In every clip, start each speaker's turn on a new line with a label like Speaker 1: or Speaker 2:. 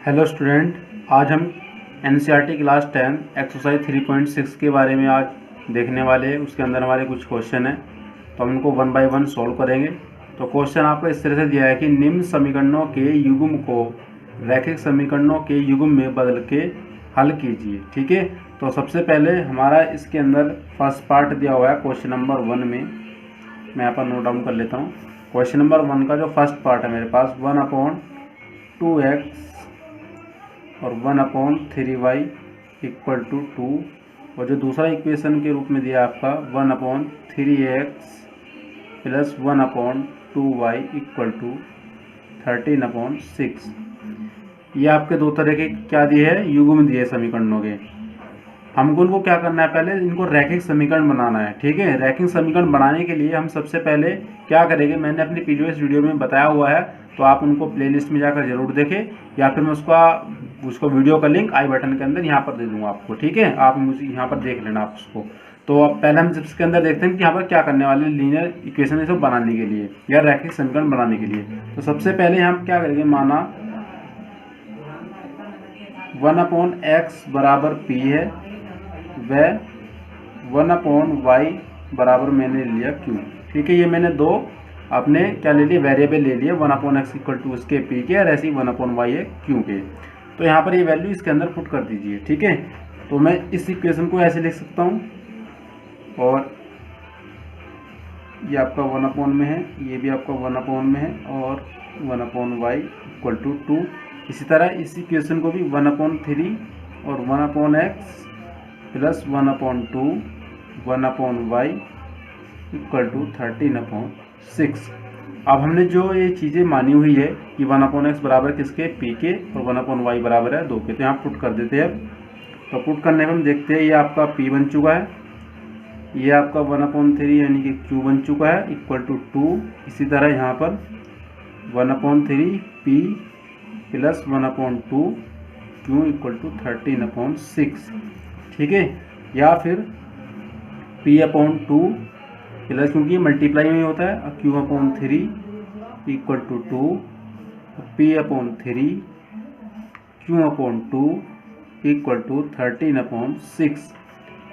Speaker 1: Hello student, आज हम NCERT class 10 exercise 3.6 के बारे में आज देखने वाले हैं। उसके अंदर हमारे कुछ क्वेश्चन हैं, तो हम उनको वन बाय वन सॉल्व करेंगे। तो क्वेश्चन आपको इस तरह से दिया है कि निम्न समीकरणों के युग्म को रैखिक समीकरणों के युग्म में बदल के हल कीजिए। ठीक है, तो सबसे पहले हमारा इसके अंदर फर्स्ट पार्ट दिया हुआ है क्वेश्चन नंबर 1 में। मैं यहाँ पर नोट डाउन कर लेता हूँ। क्वेश्चन नंबर 1 का जो फर्स्ट पार्ट है मेरे पास 1/2x और 1/3y इक्वल टू 2, और जो दूसरा इक्वेशन के रूप में दिया आपका 1/3x plus 1/2y equal to 13/6। ये आपके दो तरह के क्या दिए है, युग्म दिए समीकरणों के। हमको इनको क्या करना है, पहले इनको रैखिक समीकरण बनाना है। ठीक है, रैखिक समीकरण बनाने के लिए हम सबसे पहले क्या करेंगे, मैंने अपनी प्रीवियस वीडियो में बताया हुआ है, तो आप उनको प्लेलिस्ट में जाकर जरूर देखें, या फिर मैं उसको वीडियो का लिंक आई बटन के अंदर यहाँ पर दे दूंगा आपको। ठीक है, आप मुझे यहाँ पर देख लेना आप उसको। तो अब पहले हम इसके अंदर देखते हैं कि यहाँ पर क्या करने वाले हैं लीनियर इक्वेशन इसको बनाने के लिए या रैखिक समीकरण बनाने के लिए। तो सबसे पहले हम क्या करेंगे, माना 1/x बराबर p है, वह 1/y बराबर मैंने लिया q। ठीक है, ये मैंने दो अपने क्या ले लिए, वेरिएबल ले लिए। 1/x इक्वल टू उसके p के, और ऐसे ही 1/y है q के। तो यहाँ पर ये वैल्यू इसके अंदर पुट कर दीजिए। ठीक है, तो मैं इस इक्वेशन को ऐसे लिख सकता हूँ, और ये आपका 1 में है, ये भी आपका 1 में है, और 1/y इक्वल टू 2। इसी तरह इस इक्वेशन को भी 1/3 और 1/x plus 1/2 1/y equal to 13/6। अब हमने जो ये चीज़ें मानी हुई है कि 1/x बराबर किसके, p के, और 1/y बराबर है 2 के, तो यहाँ पुट कर देते हैं। तो पुट करने में हम देखते हैं ये आपका p बन चुका है, ये आपका 1/3 यानी कि q बन चुका है इक्वल टू 2। इसी तरह यहाँ पर 1/3 p plus 1/2 q equal to 13/6। ठीक है, या फिर p/2 प्लस, क्योंकि मल्टीप्लाई में होता है, q/3 equal to 2, p/3 q/2 equal to 13/6।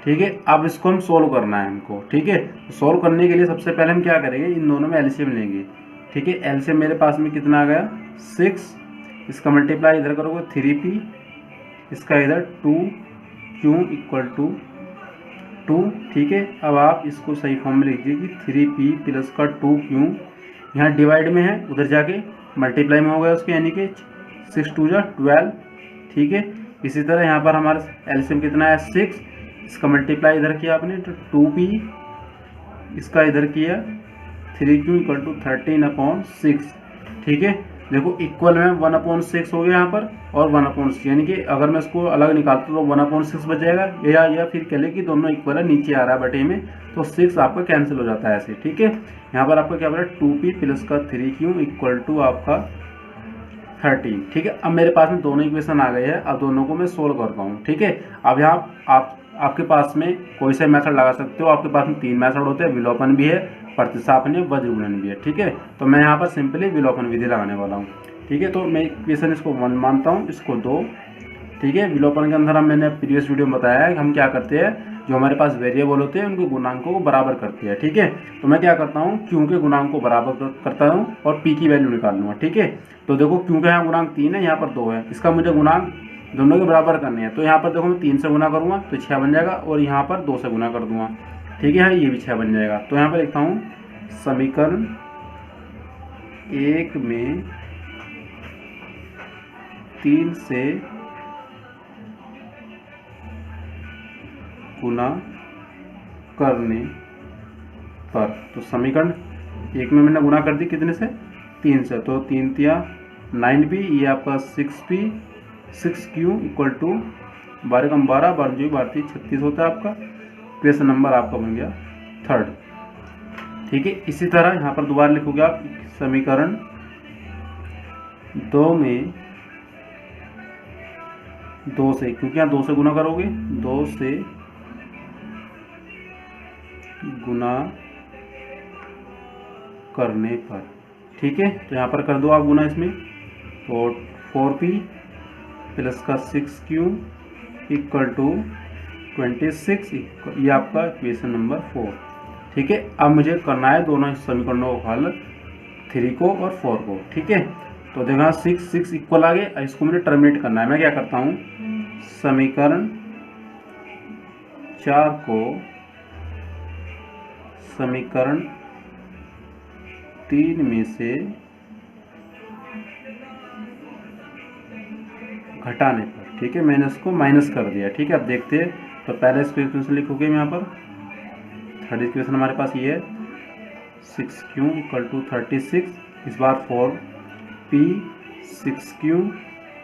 Speaker 1: ठीक है, अब इसको हम सोल्व करना है हमको। ठीक है, तो सोल्व करने के लिए सबसे पहले हम क्या करेंगे, इन दोनों में एलसीएम लेंगे। ठीक है, एलसीएम मेरे पास में कितना आ गया 6, इसका मल्टीप्लाई इधर करोगे 3p, इसका इधर 2q इक्वल टू 2। ठीक है, अब आप इसको सही फॉर्म में लिख दीजिए कि 3p प्लस का 2q, यहाँ डिवाइड में है, उधर जाके मल्टीप्लाई में हो गया उसके, यानी कि 6 2 जा 12। ठीक है, इसी तरह यहाँ पर हमारा एलसीएम कितना है 6, इसका मल्टीप्लाई इधर किया आपने तो 2p, इसका इधर किया 3q इक्वल टू 13/6। ठीक है, देखो इक्वल में 1/6 हो गया यहाँ पर, और 1/6, यानी कि अगर मैं इसको अलग निकालता तो 1/6 बच जाएगा, या फिर कह ले कि दोनों इक्वल है, नीचे आ रहा है बटे में, तो 6 आपका कैंसिल हो जाता है ऐसे। ठीक है, यहाँ पर आपका क्या बना 2p प्लस का 3q इक्वल टू आपका 13। ठीक है, अब मेरे पास में दोनों इक्वेशन आ गए हैं, अब दोनों को मैं सोल्व करता हूँ। ठीक है, अब यहाँ आपके पास में कोई सा मेथड लगा सकते हो। आपके पास में 3 मेथड होते हैं, विलोपन भी है, प्रतिस्थापन है, वज्रगुणन भी है। ठीक है, तो मैं यहाँ पर सिंपली विलोपन विधि लगाने वाला हूँ। ठीक है, तो मैं इक्वेशन इसको 1 मानता हूँ, इसको 2। ठीक है, विलोपन के अंदर मैंने प्रीवियस वीडियो में बताया है कि हम क्या करते हैं, जो हमारे पास वेरिएबल होते हैं उनके गुणांकों को बराबर करते हैं। ठीक है, तो मैं क्या करता हूँ, q के गुणांक को बराबर करता हूँ और p की वैल्यू निकाल लूँगा। ठीक है, तो देखो q का यहाँ गुणांक 3 है, यहाँ पर 2 है, इसका मुझे गुणांक दोनों के बराबर करने हैं। तो यहाँ पर देखो मैं 3 से गुना करूँगा तो 6 बन जाएगा, और यहाँ पर 2 से गुना कर दूंगा। ठीक है, ये भी 6 बन जाएगा। तो यहाँ पर लिखता हूँ समीकरण 1 में 3 से गुना करने पर, तो समीकरण 1 में मैंने गुना कर दी कितने से, 3 से, तो 3 तिया 9p, ये आपका 6p 6q इक्वल टू 12 कम 12 12 12 36 होता है आपका। क्वेश्चन नंबर आपका बन गया 3rd। ठीक है, इसी तरह यहाँ पर दोबारा लिखोगे आप समीकरण 2 में 2 से, क्योंकि यहाँ 2 से गुना करोगे, 2 से गुना करने पर। ठीक है, तो यहाँ पर कर दो आप गुना इसमें, तो 4p प्लस का 6q इक्वल टू 26, ये आपका इक्वेशन नंबर 4। ठीक है, अब मुझे करना है दोनों समीकरणों को हल, 3 को और 4 को। ठीक है, तो देखना 6 इक्वल आ गए, इसको मुझे टर्मिनेट करना है। मैं क्या करता हूँ, समीकरण 4 को समीकरण 3 में से घटाने पर, ठीक है, मैंने उसको माइनस कर दिया। ठीक है, अब देखते हैं, तो पहले इसको इक्वेशन लिखोगे यहाँ पर, थर्ड इक्वेशन हमारे पास ये है 6q इक्वल टू 36, इस बार 4p 6q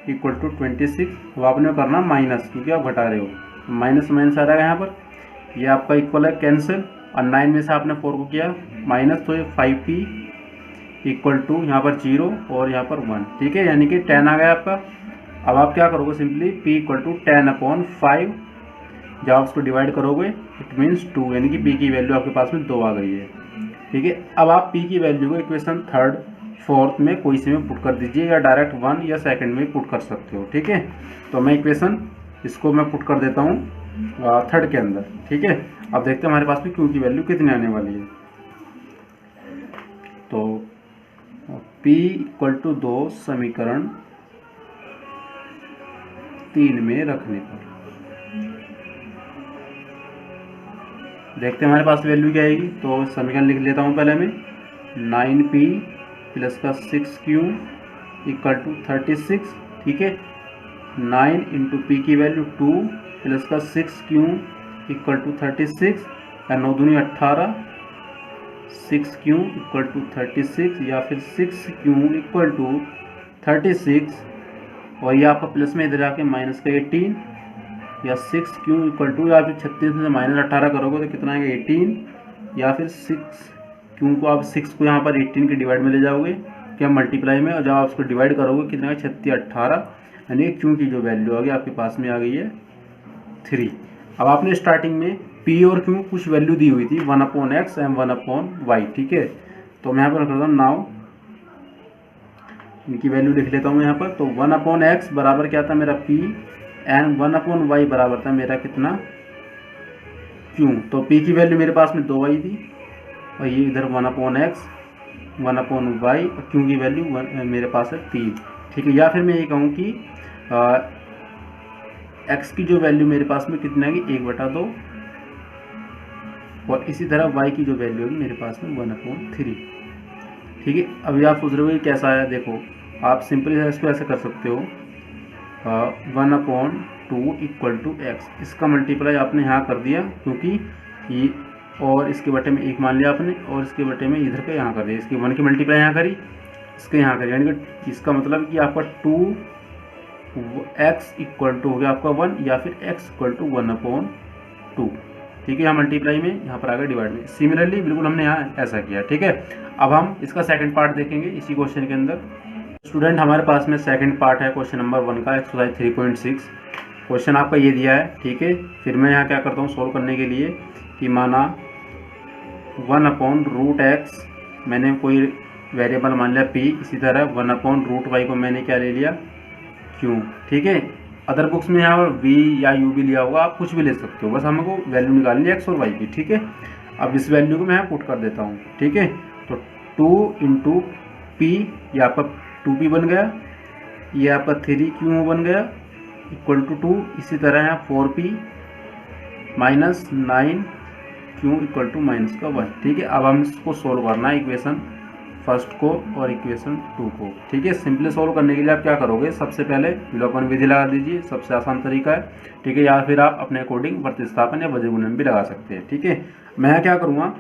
Speaker 1: इक्वल टू 26। अब आपने करना माइनस, क्योंकि आप घटा रहे हो, माइनस माइनस आ रहेगा यहाँ पर, ये आपका इक्वल है कैंसिल, और 9 में से आपने 4 को किया माइनस, तो ये 5p इक्वल टू यहाँ पर 0 और यहाँ पर 1। ठीक है, यानी कि 10 आ गया आपका। अब आप क्या करोगे, सिंपली p इक्वल टू 10/5, जब आप उसको डिवाइड करोगे इट मीन्स 2, यानी कि p की वैल्यू आपके पास में 2 आ गई है। ठीक है, अब आप p की वैल्यू को इक्वेशन थर्ड फोर्थ में कोई से में पुट कर दीजिए, या डायरेक्ट 1 या सेकंड में पुट कर सकते हो। ठीक है, तो मैं इक्वेशन इसको मैं पुट कर देता हूँ थर्ड के अंदर। ठीक है, अब देखते हैं हमारे पास में q की वैल्यू कितनी आने वाली है। तो p इक्वल टू 2 समीकरण 3 में रखने पर देखते हैं हमारे पास वैल्यू क्या आएगी। तो समीकरण लिख लेता हूँ पहले मैं, 9p प्लस का 6q इक्वल टू 36। ठीक है, 9 इंटू पी की वैल्यू 2 प्लस का 6q इक्वल टू 36, या 9 दूनी 18, 6q इक्वल टू 36, या फिर 6q इक्वल टू 36, और ये आपका प्लस में इधर जाके माइनस का 18, या 6q इक्वल टू, या फिर 36 में से माइनस 18 करोगे तो कितना आएगा 18, या फिर 6q को आप 6 को यहाँ पर 18 के डिवाइड में ले जाओगे क्या मल्टीप्लाई में, और जब आप उसको डिवाइड करोगे कितना है 36 18, यानी q की जो वैल्यू आ गई आपके पास में आ गई है 3। अब आपने स्टार्टिंग में p और q कुछ वैल्यू दी हुई थी 1/x एंड 1/y। ठीक है, तो मैं यहाँ पर करता हूँ नाउ इनकी वैल्यू लिख लेता हूँ यहाँ पर। तो 1/x बराबर क्या था मेरा p, एंड 1/y बराबर था मेरा कितना q। तो p की वैल्यू मेरे पास में 2 आई थी, और ये इधर 1/x 1/y, और q की वैल्यू मेरे पास है 3। ठीक है, या फिर मैं ये कहूँ कि x की जो वैल्यू मेरे पास में कितना है 1/2, और इसी तरह y की जो वैल्यू है मेरे पास में 1/3। ठीक है, अभी आप सोच रहे हो कैसा आया, देखो आप सिंपली इसको ऐसे कर सकते हो, 1/2 इक्वल टू x, इसका मल्टीप्लाई आपने यहाँ कर दिया, क्योंकि ये और इसके बटे में 1 मान लिया आपने, और इसके बटे में इधर का यहाँ कर दिया, इसकी 1 की मल्टीप्लाई यहाँ करी, इसके यहाँ करी, यानी कि इसका मतलब कि आपका 2x इक्वल टू हो गया आपका 1, या फिर x इक्वल टू 1/2। ठीक है, यहाँ मल्टीप्लाई में, यहाँ पर आ गया डिवाइड में। सिमिलरली बिल्कुल हमने यहाँ ऐसा किया। ठीक है, अब हम इसका सेकंड पार्ट देखेंगे इसी क्वेश्चन के अंदर। स्टूडेंट हमारे पास में सेकंड पार्ट है क्वेश्चन नंबर 1 का, एक्सरसाइज 3.6। क्वेश्चन आपका ये दिया है। ठीक है, फिर मैं यहाँ क्या करता हूँ सोल्व करने के लिए, कि माना 1/√x मैंने कोई वेरिएबल मान लिया p, इसी तरह 1/√y को मैंने क्या ले लिया q। ठीक है, अदर बुक्स में यहाँ पर v या u भी लिया होगा, आप कुछ भी ले सकते हो, बस हमको वैल्यू निकालनी है x और y की। ठीक है, अब इस वैल्यू को मैं यहाँ पुट कर देता हूँ। ठीक है, तो 2 इंटू p, ये आपका 2p बन गया, ये आपका 3q बन गया इक्वल टू 2, इसी तरह यहाँ 4p minus 9q equal to minus का 1। ठीक है, अब हम इसको सोल्व करना है, इक्वेशन फर्स्ट को और इक्वेशन 2 को। ठीक है, सिंपली सोल्व करने के लिए आप क्या करोगे, सबसे पहले विलोपन विधि लगा दीजिए, सबसे आसान तरीका है। ठीक है, या फिर आप अपने अकॉर्डिंग प्रतिस्थापन या वज्रगुणन भी लगा सकते हैं। ठीक है, मैं क्या करूँगा,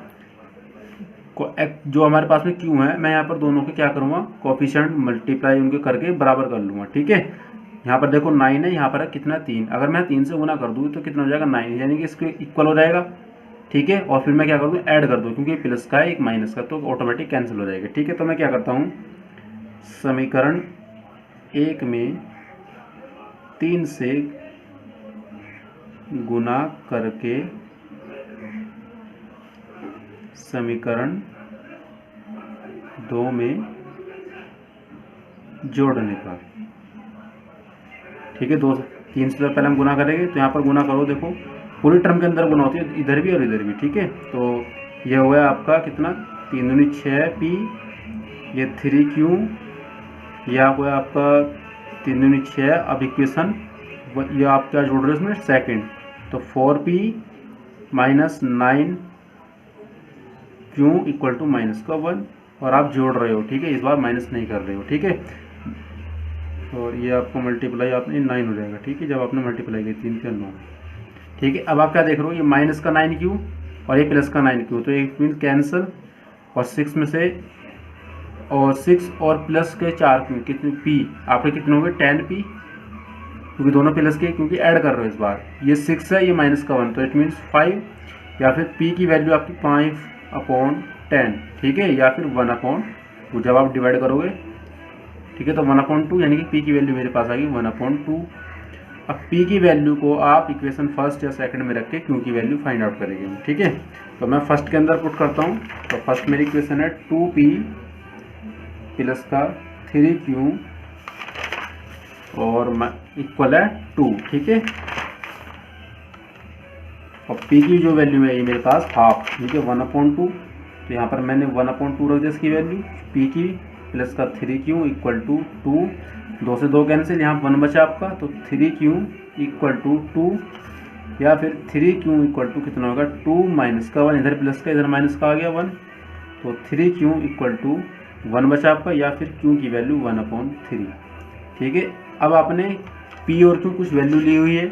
Speaker 1: जो हमारे पास में q है, मैं यहाँ पर दोनों के क्या करूँगा, कोफिशिएंट मल्टीप्लाई उनके करके बराबर कर लूँगा। ठीक है, यहाँ पर देखो 9 है, यहाँ पर है कितना 3, अगर मैं 3 से गुना कर दूँ तो कितना हो जाएगा 9, यानी कि इसके इक्वल हो जाएगा। ठीक है, और फिर मैं क्या कर दूँ, ऐड कर दूँ, क्योंकि प्लस का है एक माइनस का, तो ऑटोमेटिक कैंसिल हो जाएगा। ठीक है, तो मैं क्या करता हूँ, समीकरण 1 में 3 से गुना करके समीकरण 2 में जोड़ने पर। ठीक है, 2 से 3 से पहले हम गुना करेंगे, तो यहाँ पर गुना करो, देखो पूरी टर्म के अंदर गुना होती है, इधर भी और इधर भी। ठीक है, तो ये हो गया आपका कितना, 3 दूनी 6p, ये 3q, यह हो गया आपका 3 दूनी 6। अब इक्वेशन ये आप क्या जोड़ रहे हो इसमें, सेकेंड, तो 4p minus 9q equal to minus का 1, और आप जोड़ रहे हो। ठीक है, इस बार माइनस नहीं कर रहे हो। ठीक है, और ये आपको मल्टीप्लाई आपने 9 हो जाएगा। ठीक है, जब आपने मल्टीप्लाई किया 3 से 9। ठीक है, अब आप क्या देख रहे हो, ये माइनस का 9q और ये प्लस का 9q, तो एक मीन कैंसिल, और 6 में से, और 6 और प्लस के 4q, कितने p आपके कितने हो गए 10p, क्योंकि दोनों प्लस के, क्योंकि ऐड कर रहे हो इस बार। ये 6 है, ये माइनस का 1, तो इट मीन्स 5, या फिर p की वैल्यू आपकी 5/10। ठीक है, या फिर 1/2 जब आप डिवाइड करोगे। ठीक है, तो 1/2 यानी कि p की वैल्यू मेरे पास आ गई 1/2। अब p की वैल्यू को आप इक्वेशन फर्स्ट या सेकंड में रख के q की वैल्यू फाइंड आउट करेंगे। ठीक है, तो मैं फर्स्ट के अंदर पुट करता हूँ। तो फर्स्ट मेरी इक्वेशन है 2p प्लस का 3q और इक्वल है 2। ठीक है, और p की जो वैल्यू है ये मेरे पास हाफ। ठीक है, 1/2, तो यहाँ पर मैंने 1/2 रख दिया इसकी वैल्यू p की, प्लस का 3q इक्वल टू 2, 2 से 2 कैंसिल, यहाँ 1 बचा आपका, तो 3q इक्वल टू 2, या फिर 3q इक्वल टू कितना होगा 2 माइनस का 1, इधर प्लस का इधर माइनस का आ गया 1, तो 3q इक्वल टू 1 बचा आपका, या फिर q की वैल्यू 1/3। ठीक है, अब आपने p और q कुछ वैल्यू ली हुई है,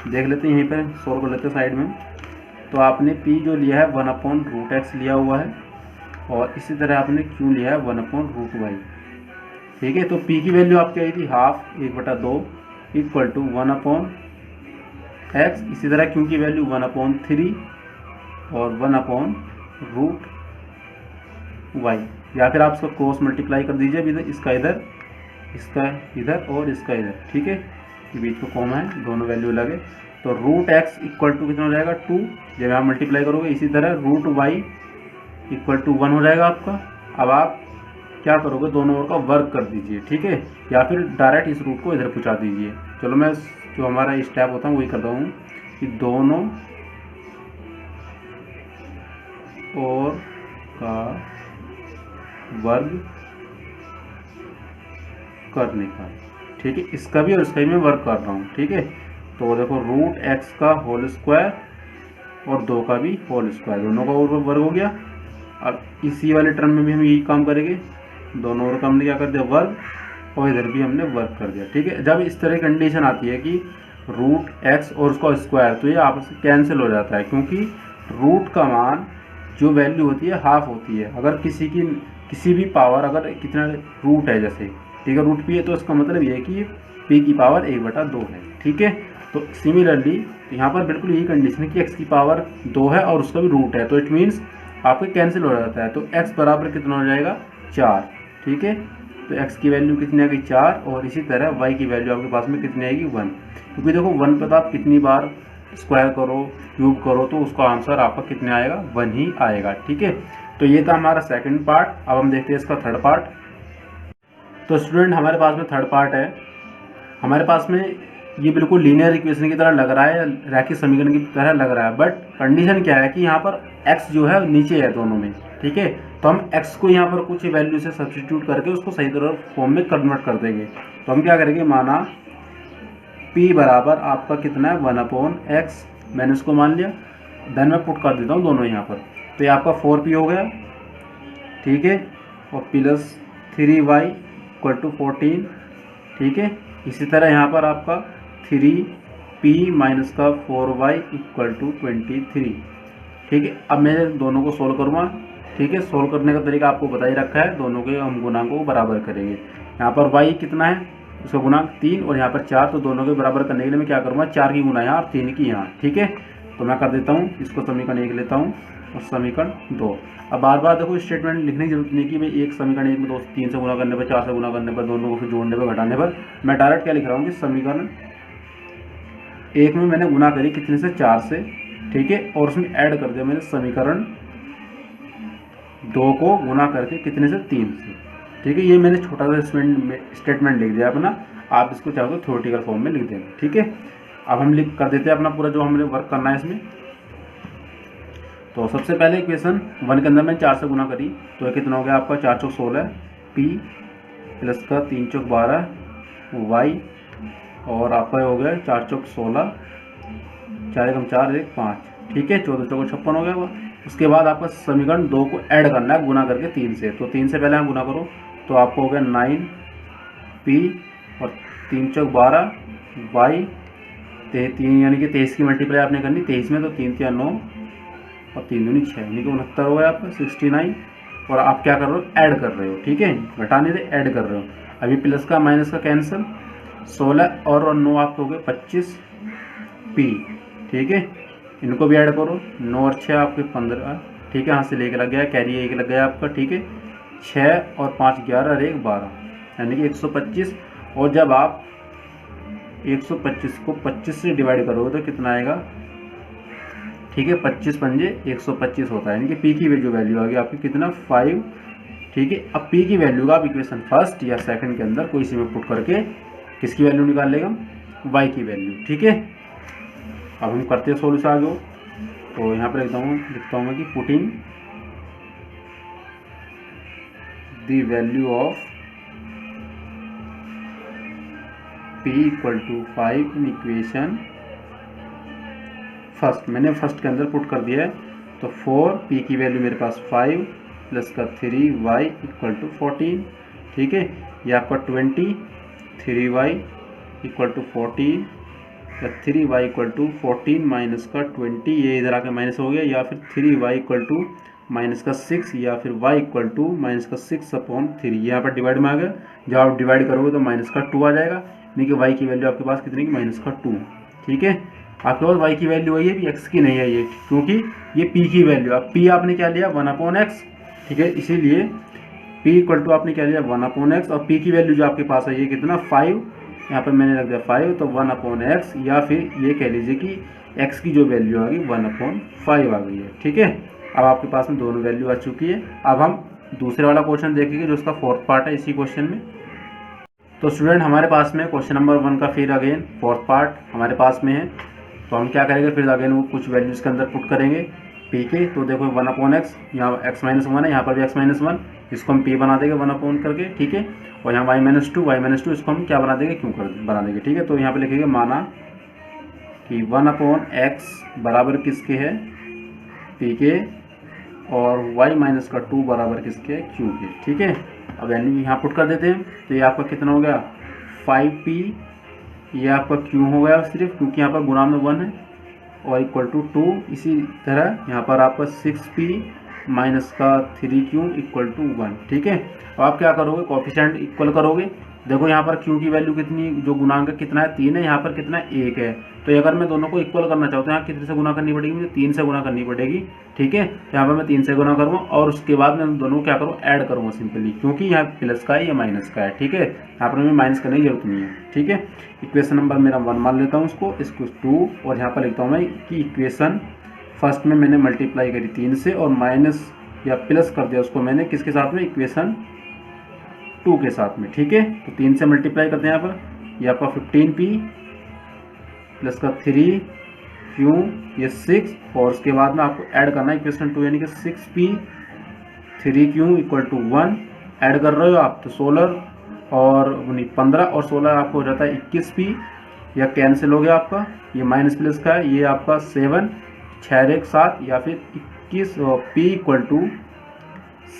Speaker 1: देख लेते हैं, यहीं पर सोल्व कर लेते हैं साइड में। तो आपने p जो लिया है 1/√x लिया हुआ है, और इसी तरह आपने q लिया है 1/√y। ठीक है, तो p की वैल्यू आपकी आई थी हाफ, 1/2 इक्वल टू 1/x, इसी तरह q की वैल्यू 1/3 और 1/√y, या फिर आप इसका क्रॉस मल्टीप्लाई कर दीजिए, इधर इसका इधर, इसका इधर और इसका इधर। ठीक है, ये बीच में कॉमा है, दोनों वैल्यू अलग है, तो √x इक्वल टू कितना हो जाएगा 2, जब आप मल्टीप्लाई करोगे। इसी तरह √y इक्वल टू 1 हो जाएगा आपका। अब आप क्या करोगे, दोनों ओर का वर्क कर दीजिए। ठीक है, या फिर डायरेक्ट इस रूट को इधर पहुंचा दीजिए। चलो मैं जो हमारा स्टेप होता है वही करता हूँ, कि दोनों ओर का वर्ग करने का। ठीक है, इसका भी और इसका भी मैं वर्क कर रहा हूँ। ठीक है, तो देखो √x का होल स्क्वायर और 2 का भी होल स्क्वायर, दोनों का वर्ग हो गया। अब इसी वाले टर्म में भी हम यही काम करेंगे, दोनों ओर का हमने क्या कर दिया वर्ग, और इधर भी हमने वर्क कर दिया। ठीक है, जब इस तरह की कंडीशन आती है कि √x और उसका स्क्वायर, तो ये आपस में कैंसिल हो जाता है, क्योंकि रूट का मान जो वैल्यू होती है हाफ होती है। अगर किसी भी पावर अगर कितना रूट है, जैसे ठीक है रूट p है, तो इसका मतलब ये है कि p की पावर 1/2 है। ठीक है, तो सिमिलरली यहाँ पर बिल्कुल यही कंडीशन है कि x की पावर 2 है और उसका भी रूट है, तो इट मीन्स आपके कैंसिल हो जाता है, तो x बराबर कितना हो जाएगा 4। ठीक है, तो x की वैल्यू कितनी आ गई 4, और इसी तरह y की वैल्यू आपके पास में कितनी आएगी 1, क्योंकि देखो 1 पर आप कितनी बार स्क्वायर करो क्यूब करो तो उसका आंसर आपका कितने आएगा 1 ही आएगा। ठीक है, तो ये था हमारा सेकंड पार्ट। अब हम देखते हैं इसका थर्ड पार्ट। तो स्टूडेंट हमारे पास में थर्ड पार्ट है, हमारे पास में ये बिल्कुल लीनियर इक्वेशन की तरह लग रहा है, रैखिक समीकरण की तरह लग रहा है, बट कंडीशन क्या है कि यहाँ पर x जो है नीचे है दोनों में। ठीक है, तो हम x को यहाँ पर कुछ वैल्यू से सब्स्टिट्यूट करके उसको सही तरह फॉर्म में कन्वर्ट कर देंगे। तो हम क्या करेंगे, माना p बराबर आपका कितना है 1/x, मैंने इसको मान लिया, देन मैं पुट कर देता हूँ दोनों यहाँ पर, तो ये आपका 4p हो गया। ठीक है, और प्लस 3y इक्वल टू 14। ठीक है, इसी तरह यहाँ पर आपका 3p माइनस का 4y इक्वल टू 23। ठीक है, अब मैं दोनों को सोल्व करूँगा। ठीक है, सोल्व करने का तरीका आपको बता ही रखा है, दोनों के हम गुणांकों को बराबर करेंगे। यहाँ पर y कितना है, उसका गुणांक 3 और यहाँ पर 4, तो दोनों के बराबर करने के लिए मैं क्या करूँगा 4 की गुना यहाँ और 3 की यहाँ। ठीक है, तो मैं कर देता हूँ, इसको समीकरण 1 लेता हूँ और समीकरण 2। अब बार बार देखो स्टेटमेंट लिखने की जरूरत नहीं कि भाई एक समीकरण 1 में 3 से गुना करने पर, 4 से गुना करने पर, दोनों को फिर जोड़ने पर, घटाने पर, मैं डायरेक्ट क्या लिख रहा हूँ कि समीकरण 1 में मैंने गुना करी कितने से 4 से। ठीक है, और उसमें ऐड कर दिया मैंने समीकरण 2 को गुना करके कितने से 3 से। ठीक है, ये मैंने छोटा सा स्टेटमेंट लिख दिया अपना। आप इसको चाहो तो थ्योरेटिकल फॉर्म में लिख देंगे, ठीक है। अब हम लिख कर देते हैं अपना पूरा जो हमने वर्क करना है इसमें। तो सबसे पहले इक्वेशन 1 के अंदर मैंने 4 से गुना करी, तो ये कितना हो गया आपका 4 चौक 16 पी प्लस का 3 चौक 12 वाई, और आपका हो गया 4 चौक 16 4 एकम 4 1 5, ठीक है। 14 चौक 56 हो गया वो। उसके बाद आपका समीकरण 2 को ऐड करना है गुना करके 3 से, तो 3 से पहले हम गुना करो तो आपको हो गया 9 पी और 3 चौक 12 वाई, 3 यानी कि 23 की मल्टीप्लाई आपने करनी 23 में, तो 3 3 9 और 3 दूनी 6 यानी कि 69 हो गया आपका 69। और आप क्या कर रहे हो, ऐड कर रहे हो, ठीक है, घटाने से ऐड कर रहे हो। अभी प्लस का माइनस का कैंसिल, 16 और 9 आपको हो गए 25 पी, ठीक है। इनको भी ऐड करो, 9 और 6 आपके 15, ठीक है, यहाँ से लेके लग गया, कैरी 1 लग गया आपका, ठीक है। 6 और 5 11 और 1 12 यानी कि 125। और जब आप 125 को 25 से डिवाइड करोगे तो कितना आएगा, ठीक है, 25 पंजे 125 होता है, यानी कि पी की जो वैल्यू आ गई आपकी कितना 5, ठीक है। अब पी की वैल्यू का आप इक्वेशन फर्स्ट या सेकंड के अंदर कोई सी में पुट करके किसकी वैल्यू निकाल लेगा, वाई की वैल्यू, ठीक है। अब हम करते हैं सोल्यूशन आगे, तो यहाँ पर लिखता हूँ मैं कि putting the value of p equal to 5 in equation first, मैंने फर्स्ट के अंदर पुट कर दिया है, तो 4 p की वैल्यू मेरे पास 5 प्लस का 3y इक्वल टू 14, ठीक है। ये आपका 20 3y इक्वल टू 14 या 3y इक्वल टू 14 माइनस का 20, ये इधर आके माइनस हो गया, या फिर 3y इक्वल टू माइनस का 6, या फिर y इक्वल टू माइनस का 6/3, यहाँ पर डिवाइड में आ गया। जब आप डिवाइड करोगे तो माइनस का 2 आ जाएगा, यानी कि y की वैल्यू आपके पास कितनी की, माइनस का 2, ठीक है। आपके पास y की वैल्यू वही है, भी x की नहीं है ये, क्योंकि ये p की वैल्यू, अब p आपने क्या लिया 1/x, ठीक है, इसीलिए p इक्वल टू आपने क्या लिया 1/x, और p की वैल्यू जो आपके पास है ये कितना 5, यहाँ पर मैंने रख दिया 5, तो 1/x, या फिर ये कह लीजिए कि x की जो वैल्यू आ गई 1/5 आ गई है, ठीक है। अब आपके पास में दोनों वैल्यू आ चुकी है। अब हम दूसरे वाला क्वेश्चन देखेंगे जो उसका 4th पार्ट है इसी क्वेश्चन में। तो स्टूडेंट हमारे पास में क्वेश्चन नंबर 1 का फिर अगेन 4th पार्ट हमारे पास में है, तो हम क्या करेंगे, फिर अगेन वो कुछ वैल्यूज़ के अंदर पुट करेंगे p के। तो देखो 1/x, यहाँ x-1 है, यहाँ पर भी x-1, इसको हम p बना देंगे 1 करके, ठीक है। और यहाँ y-2 इसको हम क्या बना देंगे, क्यों कर बना देंगे, ठीक है। तो यहाँ पे लिखेंगे माना कि 1/x बराबर किसके है, p के, और y-2 बराबर किसके है, q के, ठीक है। अब वैल्यू यहाँ पुट कर देते हैं, तो ये आपका कितना हो गया 5p, ये आपका q हो गया सिर्फ, क्योंकि यहाँ पर गुणा में 1 है, और इक्वल टू 2। इसी तरह यहाँ पर आपका 6p माइनस का 3q इक्वल टू 1, ठीक है। अब आप क्या करोगे, कोफिशिएंट इक्वल करोगे। देखो यहाँ पर q की वैल्यू कितनी, जो गुणांक कितना है 3 है, यहाँ पर कितना 1 है, तो अगर मैं दोनों को इक्वल करना चाहता हूँ यहाँ कितने से गुना करनी पड़ेगी, मुझे 3 से गुना करनी पड़ेगी, ठीक है। यहाँ पर मैं 3 से गुना करूँगा, और उसके बाद मैं दोनों को क्या करूँ, ऐड करूँगा सिंपली, क्योंकि यहाँ प्लस का है या माइनस का है, ठीक है। यहाँ पर मैं माइनस करने की जरूरत नहीं है, ठीक है। इक्वेशन नंबर मेरा 1 मान लेता हूँ इसको 2, और यहाँ पर लिखता हूँ मैं कि इक्वेशन फर्स्ट में मैंने मल्टीप्लाई करी 3 से, और माइनस या प्लस कर दिया उसको मैंने किसके साथ में, इक्वेशन 2 के साथ में, ठीक है। तो 3 से मल्टीप्लाई करते हैं यहाँ पर, ये आपका 15p प्लस का 3q, ये 6, और उसके बाद में आपको ऐड करना है इक्वेशन 2, यानी कि 6p 3q equal to 1, add कर रहे हो आप, तो 16 और 15 और 16 आपको हो जाता है 21p, या कैंसिल हो गया आपका, ये माइनस प्लस का है, ये आपका 7 6 1 7, या फिर 21 p इक्वल टू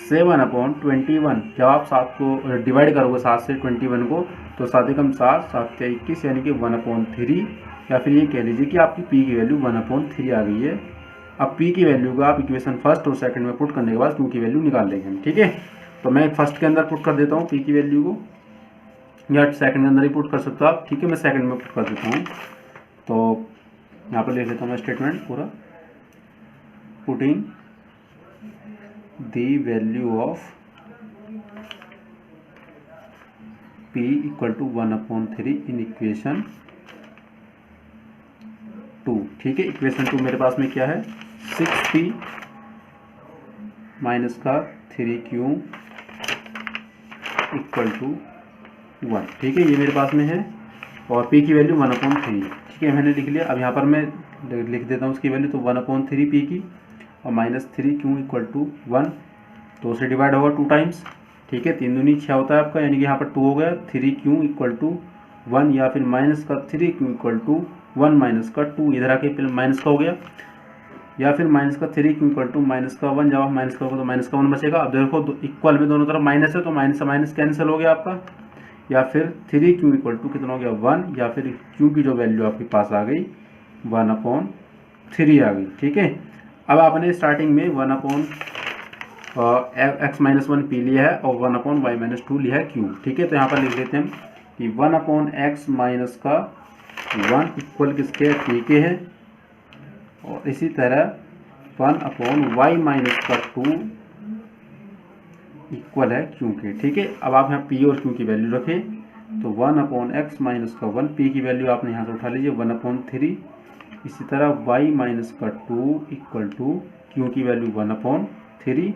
Speaker 1: 7/21। जब आप 7 को डिवाइड करोगे 7 से 21 को, तो 7 एकम 7 7 के 21, यानी कि 1/3, या फिर ये कह लीजिए कि आपकी p की वैल्यू 1/3 आ गई है। अब p की वैल्यू को आप इक्वेशन फर्स्ट और सेकंड में पुट करने के बाद q की वैल्यू निकाल लेंगे, ठीक है। तो मैं फर्स्ट के अंदर पुट कर देता हूँ p की वैल्यू को, या सेकंड के अंदर ही पुट कर सकते हो आप, ठीक है। मैं सेकंड में पुट कर देता हूँ, तो यहाँ पर लिख देता हूँ मैं स्टेटमेंट पूरा, putting the value of p equal to 1/3 in equation 2, ठीक है। इक्वेशन 2 मेरे पास में क्या है, 6p माइनस का 3q इक्वल टू 1, ठीक है, ये मेरे पास में है। और p की वैल्यू 1/3, ठीक है, मैंने लिख लिया। अब यहाँ पर मैं लिख देता हूँ उसकी वैल्यू, तो 1/3 p की और -3q इक्वल टू 1, 2 से डिवाइड होगा 2 टाइम्स, ठीक है, 3 दूनी 6 होता है आपका, यानी कि यहाँ पर 2 हो गया, 3q इक्वल टू 1, या फिर -3q इक्वल टू 1 -2, इधर आके माइनस का हो गया, या फिर -3q इक्वल टू -1, जब आप माइनस करोगे तो -1 बचेगा। अब देखो इक्वल में दोनों तरफ माइनस है, तो माइनस से माइनस कैंसिल हो गया आपका, या फिर 3q इक्वल टू कितना हो गया 1, या फिर q की जो वैल्यू आपके पास आ गई 1/3 आ गई, ठीक है। अब आपने स्टार्टिंग में 1/x-1 p लिया है और 1/y-2 लिया है q, ठीक है। तो यहाँ पर लिख देते हैं कि 1/x-1 इक्वल किसके p के है, और इसी तरह 1/y-2 इक्वल है q के, ठीक है। अब आप यहाँ p और q की वैल्यू रखें, तो 1/x-1 p की वैल्यू आपने यहाँ से उठा लीजिए 1/3, इसी तरह y-2 इक्वल टू q की वैल्यू 1/3,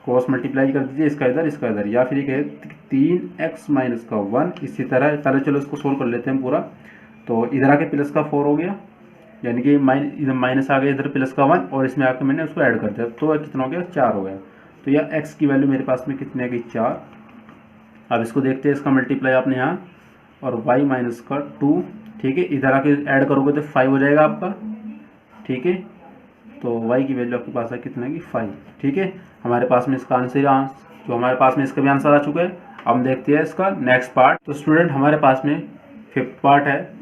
Speaker 1: क्रॉस मल्टीप्लाई कर दीजिए, इसका इधर, या फिर एक है 3x-1, इसी तरह पहले चलो इसको सोल्व कर लेते हैं पूरा। तो इधर आके प्लस का 4 हो गया, यानी कि इधर माइनस आ गया, इधर प्लस का 1, और इसमें आके मैंने उसको ऐड कर दिया, तो कितना हो गया 4 हो गया। तो यह x की वैल्यू मेरे पास में कितनी आ गई 4। अब इसको देखते हैं, इसका मल्टीप्लाई आपने यहाँ, और y-2, ठीक है, इधर आके ऐड करोगे तो 5 हो जाएगा आपका, ठीक है। तो y की वैल्यू आपके पास है कितना की 5, ठीक है। हमारे पास में इसका आंसर जो हमारे पास में इसका भी आंसर आ चुका है। अब हम देखते हैं इसका नेक्स्ट पार्ट। तो स्टूडेंट हमारे पास में 5th पार्ट है,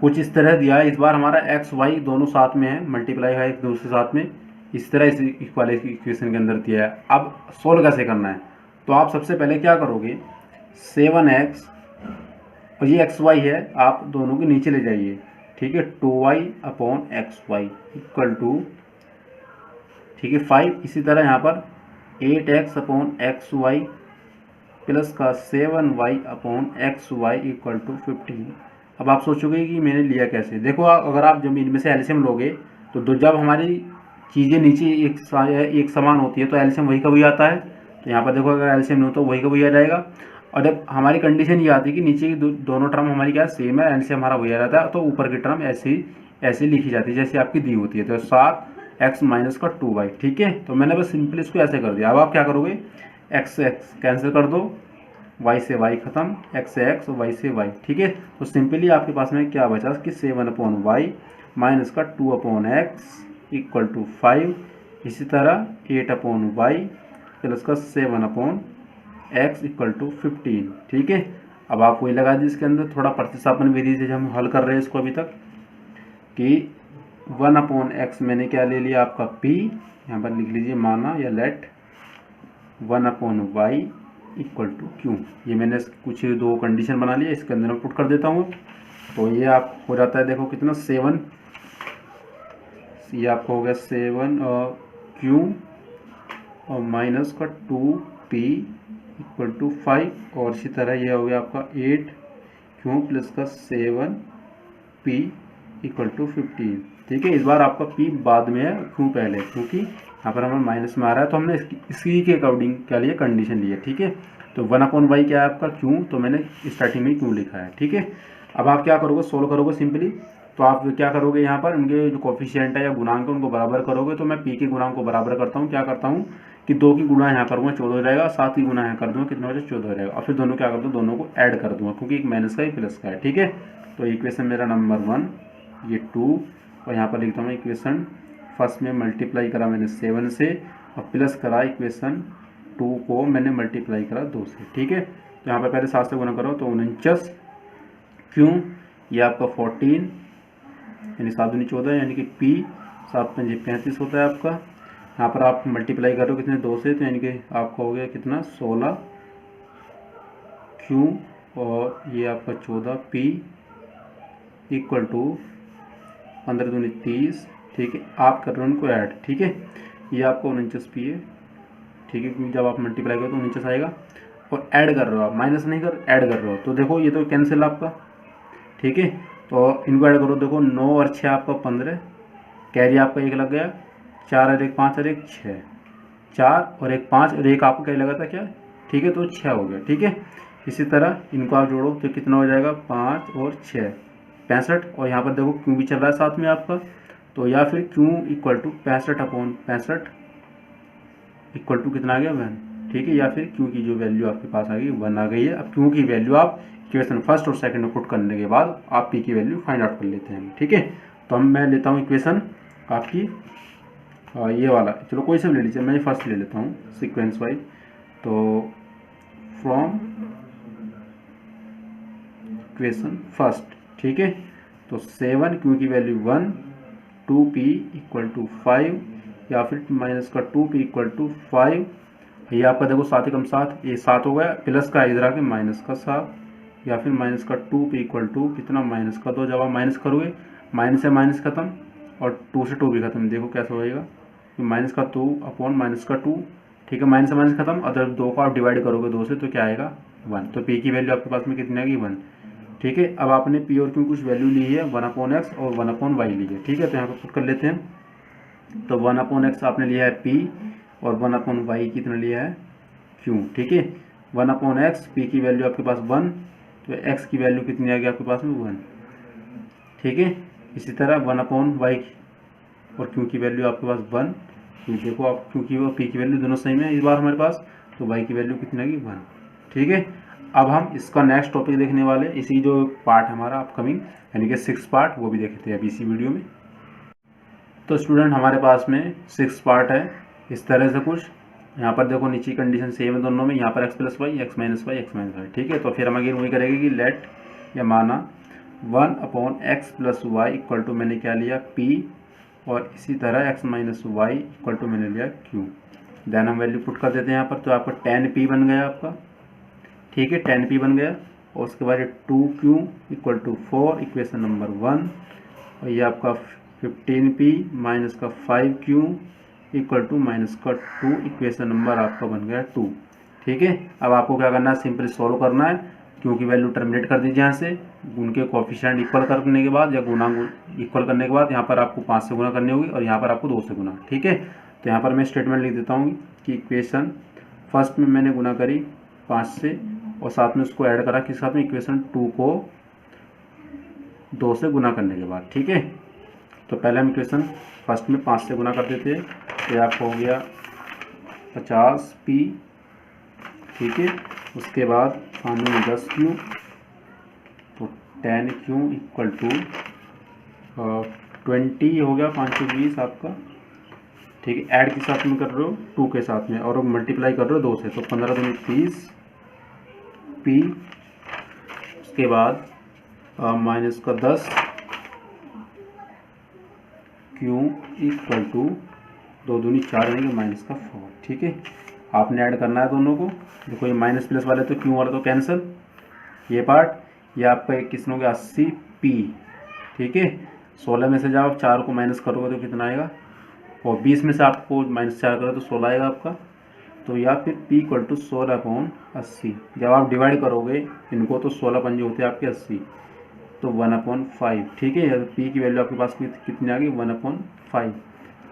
Speaker 1: कुछ इस तरह दिया है। इस बार हमारा x y दोनों साथ में है, मल्टीप्लाई है एक दूसरे साथ में, इस तरह इस इक्वेशन के अंदर दिया है। अब सोल्व कैसे करना है, तो आप सबसे पहले क्या करोगे, 7x और ये xy है, आप दोनों के नीचे ले जाइए, ठीक है, 2y/xy इक्वल टू, ठीक है, 5। इसी तरह यहाँ पर 8x/xy प्लस का 7y/xy इक्वल टू 15। अब आप सोचोगे कि मैंने लिया कैसे, देखो अगर आप जब इनमें से एलसीएम लोगे तो जब हमारी चीज़ें नीचे एक समान होती है तो एलसीएम वही का वही आता है। तो यहाँ पर देखो अगर एलसीएम नहीं हो तो वही का वही आ जाएगा। और जब हमारी कंडीशन ये आती है कि नीचे की दोनों टर्म हमारी क्या सेम है, एलसीएम हमारा वही आ जाता है, तो ऊपर की टर्म ऐसी लिखी जाती है जैसे आपकी दी होती है। तो 7x-2y, ठीक है। तो मैंने बस सिंपल इसको ऐसे कर दिया। अब आप क्या करोगे, x कैंसिल कर दो, y से y खत्म, x से x और y से y, ठीक है। तो सिंपली आपके पास में क्या बचा कि 7/y माइनस का 2/x इक्वल टू 5, इसी तरह 8/y प्लस का 7/x इक्वल टू 15, ठीक है। अब आप वही लगा दीजिए इसके अंदर, थोड़ा प्रतिस्थापन विधि से हम हल कर रहे हैं इसको अभी तक, कि 1/x मैंने क्या ले लिया आपका p, यहाँ पर लिख लीजिए माना या late 1/y equal to q। ये मैंने कुछ दो कंडीशन बना लिया, इसके अंदर मैं पुट कर देता हूँ। तो ये आप हो जाता है, देखो कितना 7, ये आपको हो गया 7q और माइनस का 2p इक्वल टू 5, और इसी तरह ये हो गया आपका 8q प्लस का 7p इक्वल टू 15, ठीक है। इस बार आपका p बाद में है, q पहले, क्योंकि यहाँ पर हमें माइनस में आ रहा है, तो हमने इसी के अकॉर्डिंग क्या लिए कंडीशन ली है, ठीक है। तो 1/y क्या है आपका q, तो मैंने स्टार्टिंग में q लिखा है, ठीक है। अब आप क्या करोगे, सोल्व करोगे सिंपली। तो आप क्या करोगे, यहाँ पर उनके जो कोफिशिएंट है या गुणांक है उनको बराबर करोगे। तो मैं p के गुणांक को बराबर करता हूँ, क्या करता हूँ कि 2 की गुणा यहाँ करूँगा 14 हो जाएगा, 7 की गुणा यहाँ कर दूँगा कितना हो जाएगा 14 हो जाएगा, और फिर दोनों क्या कर दूँ, दोनों को ऐड कर दूँगा, क्योंकि एक माइनस का एक प्लस का है, ठीक है। तो इक्वेशन मेरा नंबर 1, ये 2, और यहाँ पर लिखता हूँ इक्वेशन फर्स्ट में मल्टीप्लाई करा मैंने 7 से, और प्लस करा इक्वेशन 2 को मैंने मल्टीप्लाई करा 2 से, ठीक है। तो यहाँ पर पहले 7 से गुना करो तो 49, क्यों, ये आपका 14 यानी 7 दूनी 14, यानी कि p 7×5 35 होता है आपका। यहाँ पर आप मल्टीप्लाई करो कितने 2 से, तो यानी कि आपका हो गया कितना 16 क्यू, और ये आपका 14p इक्वल टू 15 दूनी 30, ठीक है। आप कर रहे हो उनको ऐड, ठीक है। ये आपको 49p है, ठीक है, क्योंकि जब आप मल्टीप्लाई करो तो 49 आएगा, और ऐड कर रहे हो आप, माइनस नहीं कर ऐड कर रहे हो। तो देखो ये तो कैंसिल आपका, ठीक है। तो इनको ऐड करो, देखो 9 और 6 आपका 15, कैरी आपका 1 लग गया, 4 और 1 5 और 1 6, 4 और 1 5 और 1 आपको कैरी लगा था क्या, ठीक है। तो 6 हो गया, ठीक है। इसी तरह इनको आप जोड़ो तो कितना हो जाएगा 5 और 6 65। और यहाँ पर देखो क्यों भी चल रहा है साथ में आपका, तो या फिर क्यों इक्वल टू 65/65 इक्वल टू कितना आ गया 1, ठीक है। या फिर क्यों की जो वैल्यू आपके पास आ गई 1 आ गई है। अब क्यों की वैल्यू आप इक्वेशन फर्स्ट और सेकंड में पुट करने के बाद आप पी की वैल्यू फाइंड आउट कर लेते हैं, ठीक है। तो हम मैं लेता हूँ इक्वेशन आपकी ये वाला, चलो कोई सा भी ले लीजिए, मैं फर्स्ट ले लेता हूँ सीक्वेंस वाइज। तो फ्रॉम इक्वेशन फर्स्ट, ठीक है। तो 7 क्यू की वैल्यू 1, 2p इक्वल टू 5 या फिर माइनस का 2p इक्वल टू 5। ये आपका देखो 7 कम 7, ये 7 हो गया, प्लस का इधर आके माइनस का 7 या फिर माइनस का 2p इक्वल टू कितना माइनस का 2। जब आप माइनस करोगे माइनस से माइनस खत्म और 2 से 2 भी खत्म, देखो कैसा होएगा माइनस का 2 अपॉन माइनस का 2, ठीक है। माइनस से माइनस खत्म, अगर 2 को आप डिवाइड करोगे 2 से तो क्या आएगा 1। तो p की वैल्यू आपके पास में कितनी आएगी 1, ठीक है। अब आपने p और q कुछ वैल्यू ली है 1/x और 1/y ली है, ठीक है। तो यहाँ पर पुट कर लेते हैं। तो 1/x आपने लिया है p और 1/y कितना लिया है q, ठीक है। 1/x p की वैल्यू आपके पास 1, तो x की वैल्यू कितनी आ गई आपके पास में 1, ठीक है। इसी तरह 1/y और q की वैल्यू आपके पास 1, तो देखो आप q की और p की वैल्यू दोनों सेम है इस बार हमारे पास, तो y की वैल्यू कितनी आ गई 1, ठीक है। अब हम इसका नेक्स्ट टॉपिक देखने वाले, इसी जो पार्ट हमारा अपकमिंग यानी कि 6 पार्ट, वो भी देखते हैं अभी इसी वीडियो में। तो स्टूडेंट हमारे पास में 6 पार्ट है इस तरह से कुछ। यहाँ पर देखो नीचे कंडीशन सेम है दोनों में, यहाँ पर x plus y x minus y x minus y, ठीक है। तो फिर हम अगेन वही करेंगे कि लेट या माना 1/x plus y equal to मैंने क्या लिया p और इसी तरह x minus y equal to मैंने लिया q। देन हम वैल्यू पुट कर देते हैं यहाँ पर, तो आपका 10p बन गया आपका, ठीक है। 10p बन गया और उसके बाद 2q equal to 4 equation number 1 और ये आपका 15p माइनस का 5q इक्वल टू माइनस का 2 इक्वेशन नंबर आपका बन गया 2, ठीक है। अब आपको क्या करना है, सिंपली सॉल्व करना है, क्योंकि वैल्यू टर्मिनेट कर दीजिए यहाँ से, उनके कोफिशिएंट इक्वल करने के बाद या गुना इक्वल करने के बाद यहाँ पर आपको 5 से गुना करनी होगी और यहाँ पर आपको 2 से गुना, ठीक है। तो यहाँ पर मैं स्टेटमेंट लिख देता हूँ कि इक्वेशन फर्स्ट में मैंने गुना करी 5 से और साथ में उसको ऐड करा किस साथ में, इक्वेशन 2 को 2 से गुना करने के बाद, ठीक है। तो पहले हम इक्वेशन फर्स्ट में 5 से गुना कर देते हैं, तो आपको हो गया 50p, ठीक है। उसके बाद 5 में 10q, तो 10q इक्वल टू 20 हो गया, 5 से 20 आपका, ठीक है। ऐड के साथ में कर रहे हो 2 के साथ में और मल्टीप्लाई कर रहे हो 2 से, तो 15 दूनी 30 p, उसके बाद माइनस का 10 q इक्वल टू 2 दूनी 4 यानी कि माइनस का 4, ठीक है। आपने ऐड करना है दोनों को, देखो ये माइनस प्लस वाले तो q वाला तो कैंसिल, ये पार्ट, ये आपका एक कितना हो गया 80p, ठीक है। 16 में से जब आप 4 को माइनस करोगे तो कितना आएगा, और 20 में से आपको माइनस 4 करोगे तो 16 आएगा आपका, तो या फिर p इक्वल टू 16/80। जब आप डिवाइड करोगे इनको तो 16 पंजे होते हैं आपके 80, तो 1/5, ठीक है। p की वैल्यू आपके पास कितनी आ गई 1/5।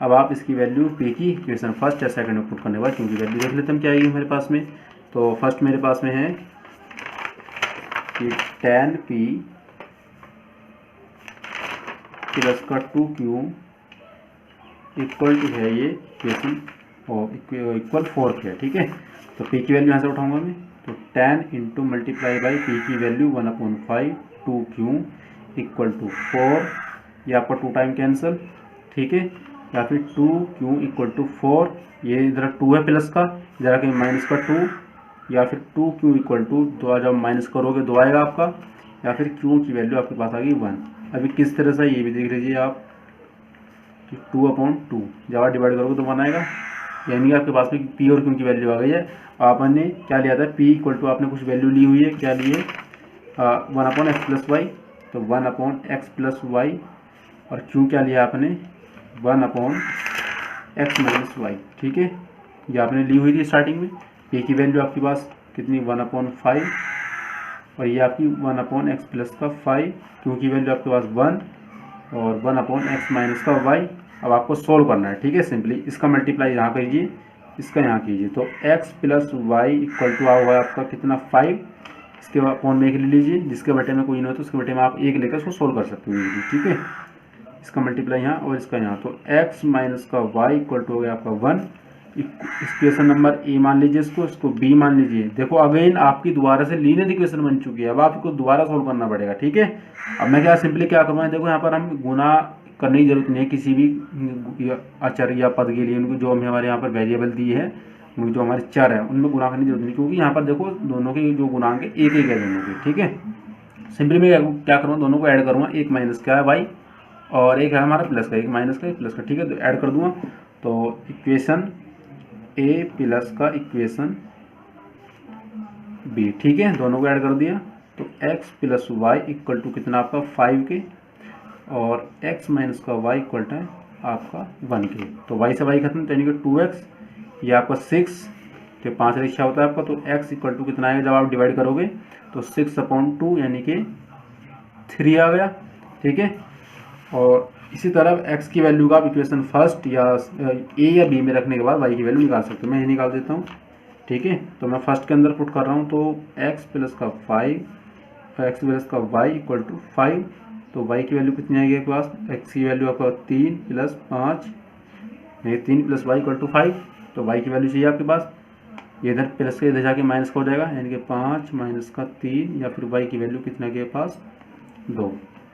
Speaker 1: अब आप इसकी वैल्यू p की इक्वेशन फर्स्ट या सेकंड में पुट करने के बाद क्योंकि वैल्यू देख लेते हैं क्या आएगी मेरे पास में। तो फर्स्ट मेरे पास में है कि 10p प्लस का 2q इक्वल टू है ये इक्वेशन और इक्वल 4 के, ठीक है। तो p की वैल्यू यहाँ से उठाऊंगा मैं, तो 10 इंटू मल्टीप्लाई बाई p की वैल्यू 1/5 2q इक्वल टू 4, ये आपका 2 टाइम कैंसिल, ठीक है। या फिर 2q इक्वल टू 4, ये इधर 2 है प्लस का, इधर आके माइनस का 2, या फिर 2q इक्वल टू 2 जब माइनस करोगे 2 आएगा आपका, या फिर q की वैल्यू आपके पास आ गई 1। अभी किस तरह से ये भी देख लीजिए आप कि 2/2 जब आप डिवाइड करोगे तो 1 आएगा, यानी कि आपके पास में p और q की वैल्यू आ गई है। आपने क्या लिया था, p इक्वल टू आपने कुछ वैल्यू ली हुई है, क्या लिए 1/x प्लस वाई, तो 1/x प्लस वाई, और q क्या लिया आपने 1/x माइनस वाई, ठीक है। ये आपने ली हुई थी स्टार्टिंग में। p की वैल्यू आपके पास कितनी 1/5 और ये आपकी 1/x प्लस का 5, q की वैल्यू आपके पास 1 और 1/x माइनस का y। अब आपको सोल्व करना है, ठीक है। सिंपली इसका मल्टीप्लाई यहाँ कीजिए, इसका यहाँ कीजिए, तो x plus y equal to हुआ आपका कितना 5 इसके अपॉन में 1 ले लीजिए, जिसके बटे में कोई नहीं हो तो उसके बटे में आप 1 लेकर उसको सोल्व कर सकते हो इजीली, ठीक है। इसका मल्टीप्लाई यहाँ और इसका यहाँ, तो x माइनस का वाई इक्वल टू हो गया आपका 1। इक्वेशन नंबर ए मान लीजिए इसको बी मान लीजिए। देखो अगेन आपकी दोबारा से लीनियर इक्वेशन बन चुकी है, अब आपको दोबारा सोल्व करना पड़ेगा, ठीक है। अब मैं क्या सिंपली क्या करूँगा, देखो यहाँ पर हम गुना करने की जरूरत नहीं है किसी भी अचर या पद के लिए, उनको जो हमें हमारे यहाँ पर वेरिएबल दी है, जो हमारे चर है उनमें गुना करने की जरूरत नहीं, क्योंकि यहाँ पर देखो दोनों के जो गुणांक है एक है दोनों के, ठीक है। सिंपली मैं क्या करूँगा, दोनों को ऐड करूँगा, एक माइनस क्या है वाई और एक है हमारा प्लस का, एक माइनस का एक प्लस का, ठीक है। तो ऐड कर दूंगा, तो इक्वेशन ए प्लस का इक्वेशन बी, ठीक है, दोनों को ऐड कर दिया। तो x plus y equal to कितना आपका 5 के और x माइनस का y इक्वल टू आपका 1 के। तो y से y खत्म, तो यानी कि 2x, ये आपका 6, तो 5 रिक्शा होता है आपका। तो x इक्वल टू कितना आएगा जब आप डिवाइड करोगे, तो 6/2 यानी कि 3 आ गया, ठीक है। और इसी तरह x की वैल्यू का आप इक्वेशन फर्स्ट या ए या बी में रखने के बाद y की वैल्यू निकाल सकते हो। मैं ये निकाल देता हूँ, ठीक है। तो मैं फर्स्ट के अंदर पुट कर रहा हूँ, तो x प्लस का 5, x प्लस का y इक्वल टू 5, तो y की वैल्यू कितनी आएगी आपके पास, x की वैल्यू आपका 3 plus 5, 3 plus y equal to 5, तो y की वैल्यू चाहिए आपके पास। ये इधर प्लस के इधर जाके माइनस का हो जाएगा, यानी कि 5 माइनस का 3, या फिर y की वैल्यू कितना के पास 2,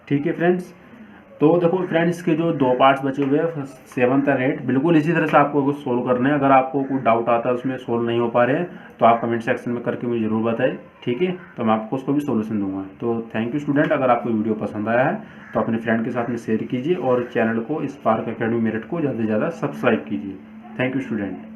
Speaker 1: ठीक है फ्रेंड्स। तो देखो फ्रेंड्स, इसके जो 2 पार्ट्स बचे हुए हैं 7th और 8th, बिल्कुल इसी तरह से आपको सोल्व करना है। अगर आपको कोई डाउट आता है उसमें सोल्व नहीं हो पा रहे हैं तो आप कमेंट सेक्शन में करके मुझे ज़रूर बताएं, ठीक है। तो मैं आपको उसको भी सोल्यूशन दूंगा। तो थैंक यू स्टूडेंट, अगर आपको वीडियो पसंद आया है तो अपने फ्रेंड के साथ में शेयर कीजिए और चैनल को स्पार्क एकेडमी मेरठ को ज़्यादा से ज़्यादा सब्सक्राइब कीजिए। Thank you student.